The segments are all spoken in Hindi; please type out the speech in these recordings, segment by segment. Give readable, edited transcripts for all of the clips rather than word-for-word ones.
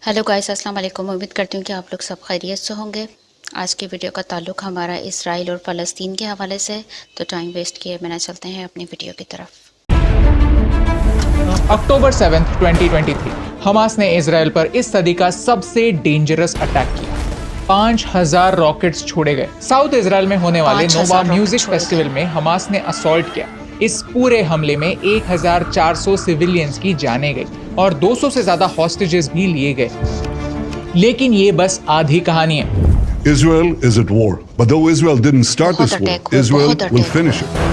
हेलो गाइस, अस्सलाम वालेकुम। उम्मीद करती हूँ कि आप लोग सब खैरियत से होंगे। आज की वीडियो का ताल्लुक़ हमारा इसराइल और फ़लस्तीन के हवाले से, तो टाइम वेस्ट किए बिना चलते हैं अपनी वीडियो की तरफ। अक्टूबर 7, 2023 हमास ने इसराइल पर इस सदी का सबसे डेंजरस अटैक किया। 5000 रॉकेट्स छोड़े गए। साउथ इसराइल में होने वाले 5000 नोवा रॉकेट म्यूजिक छोड़े फेस्टिवल गए। में हमास ने असॉल्ट किया। इस पूरे हमले में 1400 सिविलियंस की जानें गई और 200 से ज्यादा हॉस्टेजेस भी लिए गए। लेकिन ये बस आधी कहानी है। Israel is at war, but though Israel didn't start this war, Israel will finish it.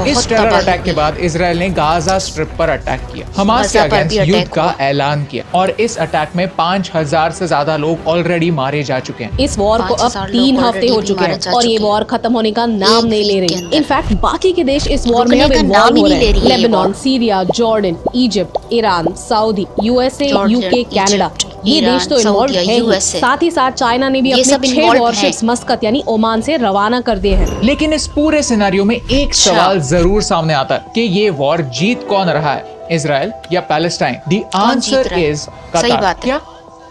इस टेरर अटैक के बाद इसराइल ने गाजा स्ट्रिप पर अटैक किया, हमास के अगेंस्ट युद्ध का ऐलान किया और इस अटैक में 5000 से ज्यादा लोग ऑलरेडी मारे जा चुके हैं। इस वॉर को अब 3 हफ्ते हो चुके हैं और ये वॉर खत्म होने का नाम नहीं ले रही। इनफैक्ट बाकी के देश इस वॉर में अब इन्वॉल्व हो रहे हैं। Lebanon, Syria, Jordan, Egypt, Iran, Saudi, USA, UK, Canada, ये देश तो इन्वॉल्व है ही। साथ ही साथ चाइना ने भी अपने 6 वॉरशिप्स मस्कत यानी ओमान से रवाना कर दिए हैं। लेकिन इस पूरे सिनेरियो में एक सवाल जरूर सामने आता है कि ये वॉर जीत कौन रहा है, इसराइल या Palestine? The answer is Qatar. क्या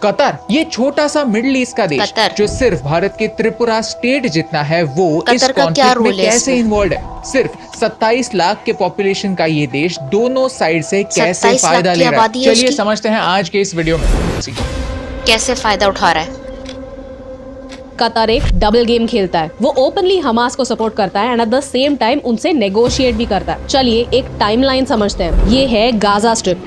कतर? ये छोटा सा मिडिल ईस्ट का देश जो सिर्फ भारत के त्रिपुरा स्टेट जितना है, वो इस कॉन्फ्लिक्ट में कैसे इन्वॉल्व है? सिर्फ 27 लाख के पॉपुलेशन का ये देश दोनों साइड से कैसे फायदा ले रहा है? चलिए समझते हैं आज के इस वीडियो में कैसे फायदा उठा रहा है। कतर एक डबल गेम खेलता है। वो ओपनली हमास को सपोर्ट करता है and at the same time उनसे नेगोशिएट भी करता है। चलिए एक टाइमलाइन समझते हैं। ये है गाजा स्ट्रिप।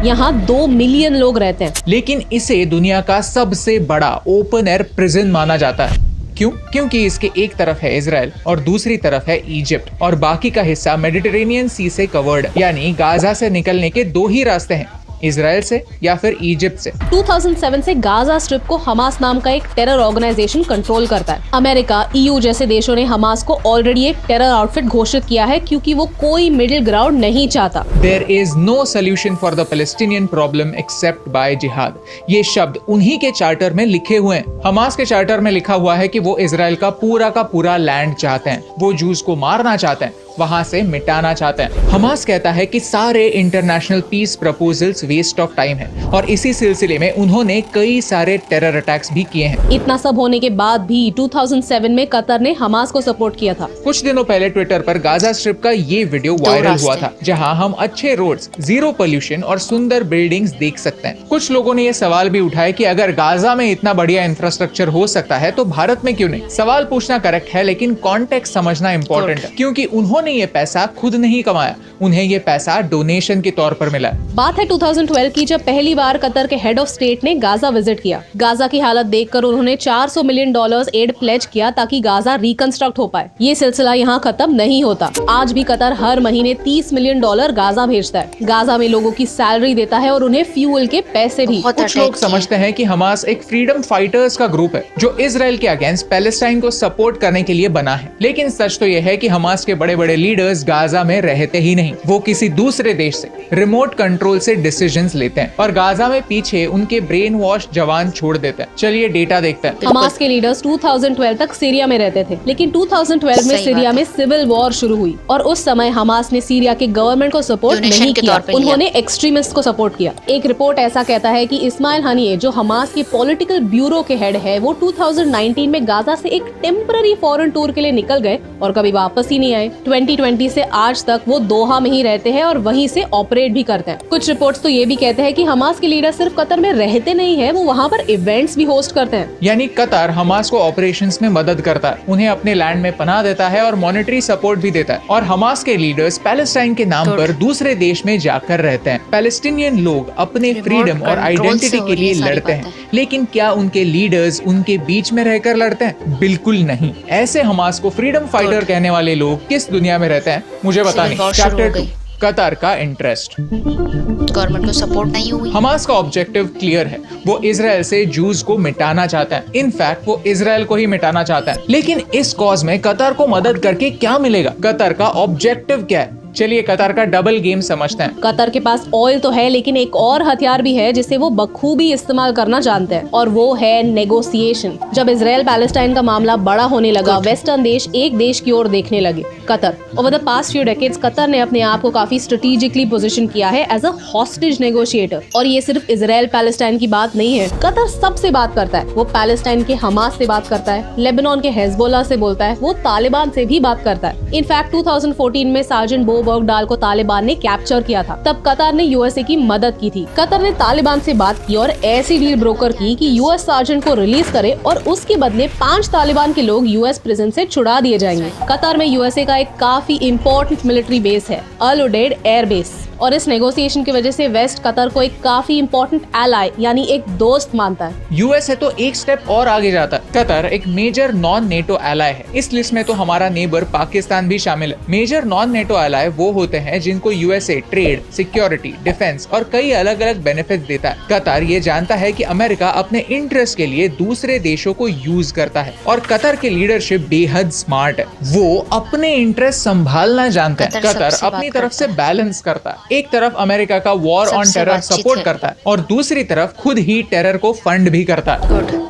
यहाँ 2 मिलियन लोग रहते हैं। लेकिन इसे दुनिया का सबसे बड़ा ओपन एयर प्रिजन माना जाता है। क्यों? क्योंकि इसके एक तरफ है इसराइल और दूसरी तरफ है इजिप्ट और बाकी का हिस्सा मेडिटेरेनियन सी से कवर्ड, यानी गाजा से निकलने के 2 ही रास्ते हैं, इसराइल से या फिर इजिप्ट से। 2007 से गाजा स्ट्रिप को हमास नाम का एक टेरर ऑर्गेनाइजेशन कंट्रोल करता है। अमेरिका, ईयू जैसे देशों ने हमास को ऑलरेडी एक टेरर आउटफिट घोषित किया है क्योंकि वो कोई मिडिल ग्राउंड नहीं चाहता। There is no solution for the Palestinian problem except by jihad। ये शब्द उन्हीं के चार्टर में लिखे हुए हैं। हमास के चार्टर में लिखा हुआ है कि वो इसराइल का पूरा लैंड चाहते हैं, वो जूस को मारना चाहते हैं, वहां से मिटाना चाहते हैं। हमास कहता है कि सारे international peace proposals waste of time है और इसी सिलसिले में उन्होंने कई सारे टेरर अटैक्स भी किए हैं। इतना सब होने के बाद भी 2007 में कतर ने हमास को सपोर्ट किया था। कुछ दिनों पहले ट्विटर पर गाजा स्ट्रिप का ये वीडियो वायरल हुआ था, जहां हम अच्छे रोड्स, जीरो पोल्यूशन और सुंदर बिल्डिंग्स देख सकते हैं। कुछ लोगों ने ये सवाल भी उठाया कि अगर गाजा में इतना बढ़िया इंफ्रास्ट्रक्चर हो सकता है तो भारत में क्यों नहीं? सवाल पूछना करेक्ट है, लेकिन कॉन्टेक्स्ट समझना इम्पोर्टेंट है, क्योंकि उन्होंने ये पैसा खुद नहीं कमाया, उन्हें ये पैसा डोनेशन के तौर पर मिला। बात है 2012 की, जब पहली बार कतर के हेड ऑफ स्टेट ने गाजा विजिट किया। गाजा की हालत देखकर उन्होंने $400 मिलियन एड प्लेज किया ताकि गाजा रिकंस्ट्रक्ट हो पाए। ये सिलसिला यहाँ खत्म नहीं होता। आज भी कतर हर महीने $30 मिलियन गाजा भेजता है। गाजा में लोगों की सैलरी देता है और उन्हें फ्यूल के पैसे भी। कुछ लोग समझते हैं कि हमास एक फ्रीडम फाइटर्स का ग्रुप है जो इसराइल के अगेंस्ट पैलेस्टाइन को सपोर्ट करने के लिए बना है, लेकिन सच तो यह है कि हमास के बड़े बड़े लीडर्स गाजा में रहते ही नहीं, वो किसी दूसरे देश से रिमोट कंट्रोल से डिसीजंस लेते हैं और गाजा में पीछे उनके ब्रेन वॉश जवान छोड़ देते हैं। चलिए डेटा देखते हैं। हमास के लीडर्स 2012 तक सीरिया में रहते थे, लेकिन 2012 में सीरिया में सिविल वॉर शुरू हुई और उस समय हमास ने सीरिया के गवर्नमेंट को सपोर्ट नहीं किया, उन्होंने एक्सट्रीमिस्ट को सपोर्ट किया। एक रिपोर्ट ऐसा कहता है कि इस्माइल हनीये, जो हमास के पॉलिटिकल ब्यूरो के हेड है, वो 2019 में गाजा से एक टेम्पररी फॉरेन टूर के लिए निकल गए और कभी वापस ही नहीं आए। 2020 से आज तक वो दोहा में ही रहते हैं और वहीं से ऑपरेट भी करते हैं। कुछ रिपोर्ट्स तो ये भी कहते हैं कि हमास के लीडर सिर्फ कतर में रहते नहीं है, वो वहाँ पर इवेंट्स भी होस्ट करते हैं। यानी कतर हमास को ऑपरेशंस में मदद करता है, उन्हें अपने लैंड में पनाह देता है और मॉनेटरी सपोर्ट भी देता है, और हमास के लीडर्स पैलेस्टाइन के नाम पर दूसरे देश में जाकर रहते हैं। पैलेस्टीनियन लोग अपने फ्रीडम और आइडेंटिटी के लिए लड़ते हैं, लेकिन क्या उनके लीडर्स उनके बीच में रहकर लड़ते हैं? बिल्कुल नहीं। ऐसे हमास को फ्रीडम फाइटर कहने वाले लोग किस दुनिया में रहते हैं, मुझे पता नहीं। चैप्टर 2, कतर का इंटरेस्ट। गवर्नमेंट को सपोर्ट नहीं हुई। हमास का ऑब्जेक्टिव क्लियर है, वो इसराइल से जूस को मिटाना चाहता है। इनफैक्ट वो इसराइल को ही मिटाना चाहता है। लेकिन इस कॉज में कतर को मदद करके क्या मिलेगा? कतर का ऑब्जेक्टिव क्या है? चलिए कतर का डबल गेम समझते हैं। कतर के पास ऑयल तो है, लेकिन एक और हथियार भी है जिसे वो बखूबी इस्तेमाल करना जानते हैं, और वो है नेगोशिएशन। जब इजराइल पैलेस्टाइन का मामला बड़ा होने लगा, वेस्टर्न देश एक देश की ओर देखने लगे, Qatar. Over the past few decades Qatar ने अपने आप को काफी स्ट्रेटेजिकली पोजीशन किया है एज अ हॉस्टेज नेगोशिएटर। और ये सिर्फ इजराइल पैलेस्टाइन की बात नहीं है, कतर सबसे बात करता है। वो पैलेस्टाइन के हमास से बात करता है, लेबनान के हिजबुल्लाह से बोलता है, वो तालिबान से भी बात करता है। इनफैक्ट 2014 में सार्जेंट बो बर्गडाल को तालिबान ने कैप्चर किया था, तब कतर ने यूएसए की मदद की थी। कतर ने तालिबान से बात की और ऐसी डील ब्रोकर की कि यूएस सार्जेंट को रिलीज करे और उसके बदले 5 तालिबान के लोग यूएस प्रिजन से छुड़ा दिए जाएंगे। कतर में यूएसए का एक काफी इंपॉर्टेंट मिलिट्री बेस है, अल उडेड एयर बेस, और इस नेगोशिएशन की वजह से वेस्ट कतर को एक काफी इंपॉर्टेंट एलाई यानी एक दोस्त मानता है। यूएसए तो एक स्टेप और आगे जाता है। कतर एक मेजर नॉन नेटो एलाई है। इस लिस्ट में तो हमारा नेबर पाकिस्तान भी शामिल है। मेजर नॉन नेटो एलाई वो होते हैं जिनको यूएसए ट्रेड, सिक्योरिटी, डिफेंस और कई अलग अलग बेनिफिट्स देता है। कतर ये जानता है कि अमेरिका अपने इंटरेस्ट के लिए दूसरे देशों को यूज करता है, और कतर की लीडरशिप बेहद स्मार्ट है। वो अपने इंटरेस्ट संभालना जानते हैं। कतर अपनी तरफ से बैलेंस करता है। एक तरफ अमेरिका का वॉर ऑन टेरर सपोर्ट करता है और दूसरी तरफ खुद ही टेरर को फंड भी करता है।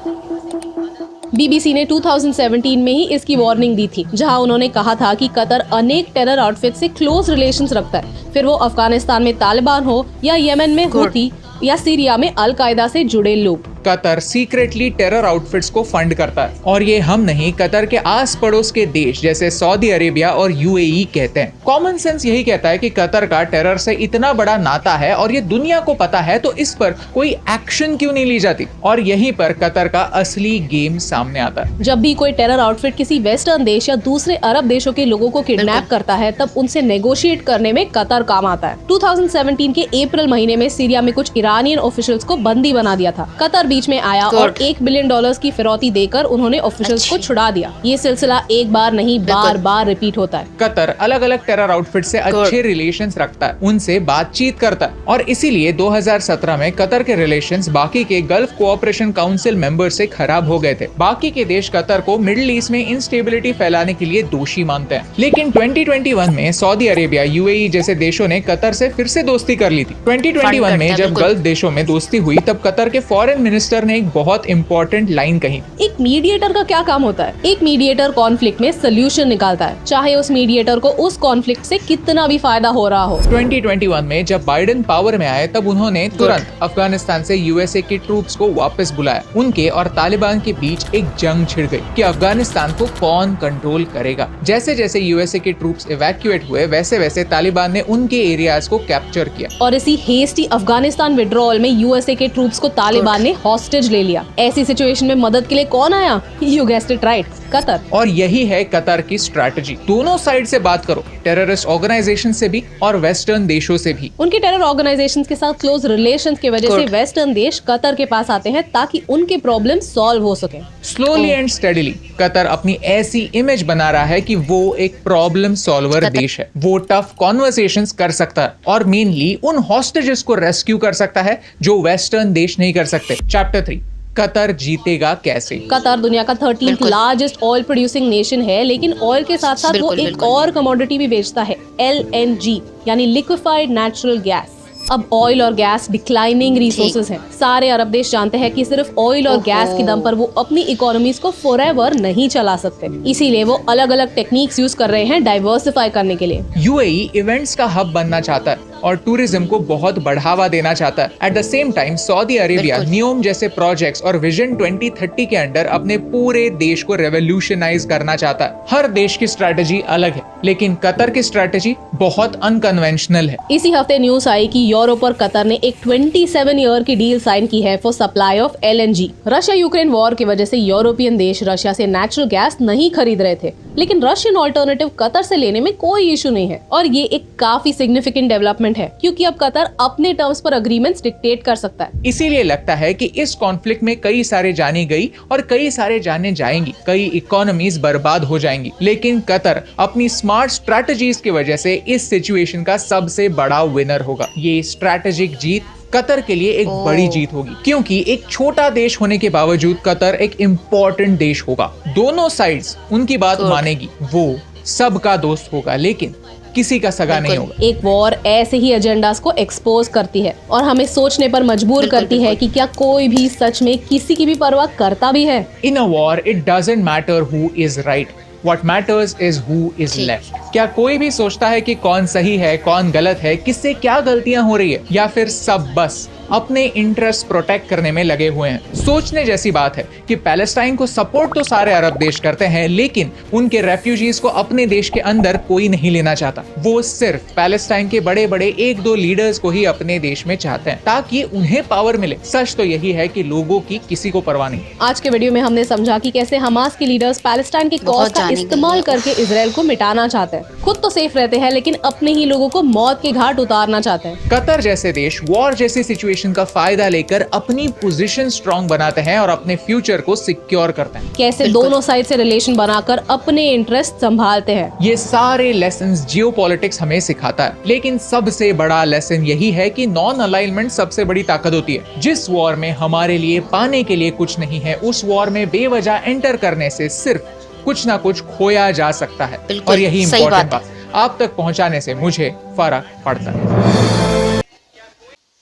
बीबीसी ने 2017 में ही इसकी वार्निंग दी थी, जहां उन्होंने कहा था कि कतर अनेक टेरर आउटफिट से क्लोज रिलेशंस रखता है, फिर वो अफगानिस्तान में तालिबान हो या यमन में हूती या सीरिया में अल कायदा से जुड़े लोग। कतर सीक्रेटली टेरर आउटफिट्स को फंड करता है, और ये हम नहीं, कतर के आस पड़ोस के देश जैसे सऊदी अरेबिया और यूएई कहते हैं। कॉमन सेंस यही कहता है कि कतर का टेरर से इतना बड़ा नाता है और ये दुनिया को पता है, तो इस पर कोई एक्शन क्यों नहीं ली जाती। और यहीं पर कतर का असली गेम सामने आता है। जब भी कोई टेरर आउटफिट किसी वेस्टर्न देश या दूसरे अरब देशों के लोगों को किडनैप करता है, तब उनसे नेगोशिएट करने में कतर काम आता है। 2017 के अप्रैल महीने में सीरिया में कुछ ईरानियन ऑफिशियल्स को बंदी बना दिया था। कतर बीच में आया और $1 बिलियन की फिरौती देकर उन्होंने ऑफिशियल्स को छुड़ा दिया। ये सिलसिला एक बार नहीं, बार बार रिपीट होता है। कतर अलग अलग टेरर आउटफिट से अच्छे रिलेशंस रखता है, उनसे बातचीत करता है, और इसीलिए 2017 में कतर के रिलेशंस बाकी के गल्फ कोऑपरेशन काउंसिल मेंबर से खराब हो गए थे। बाकी के देश कतर को मिडिल ईस्ट में इंस्टेबिलिटी फैलाने के लिए दोषी मानते हैं। लेकिन 2021 में सऊदी अरेबिया, यूएई जैसे देशों ने कतर से फिर से दोस्ती कर ली थी। 2021 में जब गल्फ देशों में दोस्ती हुई, तब कतर के फॉरेन मिनिस्टर ने एक बहुत इंपॉर्टेंट लाइन कही। एक मीडिएटर का क्या काम होता है? एक मीडिएटर कॉन्फ्लिक्ट में सोल्यूशन निकालता है, चाहे उस मीडिएटर को उस कॉन्फ्लिक्ट से कितना भी फायदा हो रहा हो। 2021 में जब बाइडेन पावर में आए, तब उन्होंने तुरंत अफगानिस्तान से यूएसए के ट्रूप्स को वापस बुलाया। उनके और तालिबान के बीच एक जंग छिड़ गई कि अफगानिस्तान को कौन कंट्रोल करेगा। जैसे जैसे यूएसए के ट्रूप्स इवैक्यूएट हुए, वैसे वैसे तालिबान ने उनके एरियाज को कैप्चर किया, और इसी हेस्टी अफगानिस्तान विड्रॉल में यूएसए के ट्रूप्स को तालिबान ने हॉस्टेज ले लिया। ऐसी सिचुएशन में मदद के लिए कौन आया? You guessed it right, Qatar. और यही है कतर की स्ट्रैटेजी। दोनों साइड से बात करो, टेररिस्ट ऑर्गेनाइजेशन से भी और वेस्टर्न देशों से भी। उनके टेरर ऑर्गेनाइजेशन के साथ क्लोज रिलेशंस की वजह से वेस्टर्न देश कतर के पास आते हैं ताकि उनके प्रॉब्लम सॉल्व हो सके। स्लोली एंड स्टेडीली कतर अपनी ऐसी इमेज बना रहा है कि वो एक प्रॉब्लम सॉल्वर देश है। वो टफ कॉन्वर्सेशंस कर सकता है और मेनली उन हॉस्टेजेस को रेस्क्यू कर सकता है जो वेस्टर्न देश नहीं कर सकते। चैप्टर 3, कतर जीतेगा कैसे। कतर दुनिया का 13th largest oil producing nation है, लेकिन ऑयल के साथ साथ वो एक और कमोडिटी भी बेचता है, LNG यानी लिक्विफाइड नेचुरल गैस। अब ऑयल और गैस डिक्लाइनिंग रिसोर्सेज हैं। सारे अरब देश जानते हैं कि सिर्फ ऑयल और गैस के दम पर वो अपनी इकोनॉमीज को फॉरएवर नहीं चला सकते, इसीलिए वो अलग अलग टेक्निक्स यूज कर रहे हैं डाइवर्सिफाई करने के लिए। यूएई इवेंट्स का हब बनना चाहता है और टूरिज्म को बहुत बढ़ावा देना चाहता है। At the same time Saudi Arabia NEOM जैसे प्रोजेक्ट्स और विजन 2030 के अंडर अपने पूरे देश को रेवोल्यूशनाइज करना चाहता है। हर देश की स्ट्रैटेजी अलग है, लेकिन कतर की स्ट्रैटेजी बहुत अनकन्वेंशनल है। इसी हफ्ते न्यूज आई कि यूरोप और कतर ने एक 27 ईयर की डील साइन की है for supply of LNG। Russia Ukraine war की वजह से यूरोपियन देश रशिया से नेचुरल गैस नहीं खरीद रहे थे, लेकिन रशियन ऑल्टरनेटिव कतर से लेने में कोई इशू नहीं है, और ये एक काफी सिग्निफिकेंट डेवलपमेंट है क्योंकि अब कतर अपने टर्म्स पर अग्रीमेंट्स डिक्टेट कर सकता है। इसीलिए लगता है कि इस कॉन्फ्लिक्ट में कई सारे जाने गई और कई सारे जाने जाएंगी, कई इकोनॉमीज बर्बाद हो जाएंगी, लेकिन कतर अपनी स्मार्ट स्ट्रैटेजीज की वजह से इस सिचुएशन का सबसे बड़ा विनर होगा। ये स्ट्रैटेजिक जीत कतर के लिए एक बड़ी जीत होगी, क्योंकि एक छोटा देश होने के बावजूद कतर एक इम्पोर्टेंट देश होगा। दोनों साइड्स उनकी बात मानेगी, वो सबका दोस्त होगा। लेकिन किसी का सगा नहीं होगा। एक वॉर ऐसे ही एजेंडास को एक्सपोज करती है और हमें सोचने पर मजबूर करती है कि क्या कोई भी सच में किसी की भी परवाह करता भी है। In a war it doesn't matter who is right, what matters is who is left. क्या कोई भी सोचता है कि कौन सही है कौन गलत है, किससे क्या गलतियां हो रही है, या फिर सब बस अपने इंटरेस्ट प्रोटेक्ट करने में लगे हुए हैं? सोचने जैसी बात है कि पैलेस्टाइन को सपोर्ट तो सारे अरब देश करते हैं, लेकिन उनके रेफ्यूजीज को अपने देश के अंदर कोई नहीं लेना चाहता। वो सिर्फ पैलेस्टाइन के बड़े बड़े एक दो लीडर्स को ही अपने देश में चाहते हैं ताकि उन्हें पावर मिले। सच तो यही है कि लोगों की किसी को परवाह नहीं। आज के वीडियो में हमने समझा कि कैसे हमास के लीडर्स पैलेस्टाइन के कॉज का इस्तेमाल करके इजराइल को मिटाना चाहते हैं। खुद तो सेफ रहते हैं लेकिन अपने ही लोगों को मौत के घाट उतारना चाहते हैं। कतर जैसे देश वॉर जैसी सिचुएशन का फायदा लेकर अपनी पोजीशन स्ट्रांग बनाते हैं और अपने फ्यूचर को सिक्योर करते हैं। कैसे दोनों साइड से रिलेशन बनाकर अपने इंटरेस्ट संभालते हैं। ये सारे लेसन्स जियोपॉलिटिक्स हमें सिखाता है, लेकिन सबसे बड़ा लेसन यही है कि नॉन अलाइनमेंट सबसे बड़ी ताकत होती है। जिस वॉर में हमारे लिए पाने के लिए कुछ नहीं है, उस वॉर में बेवजह एंटर करने से सिर्फ कुछ ना कुछ खोया जा सकता है। और यही इम्पोर्टेंट बात आप तक पहुंचाने से मुझे फर्क पड़ता है।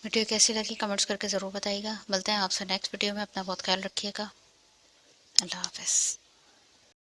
वीडियो कैसी लगी कमेंट्स करके ज़रूर बताइएगा। मिलते हैं आपसे नेक्स्ट वीडियो में। अपना बहुत ख्याल रखिएगा। अल्लाह हाफ़िज़।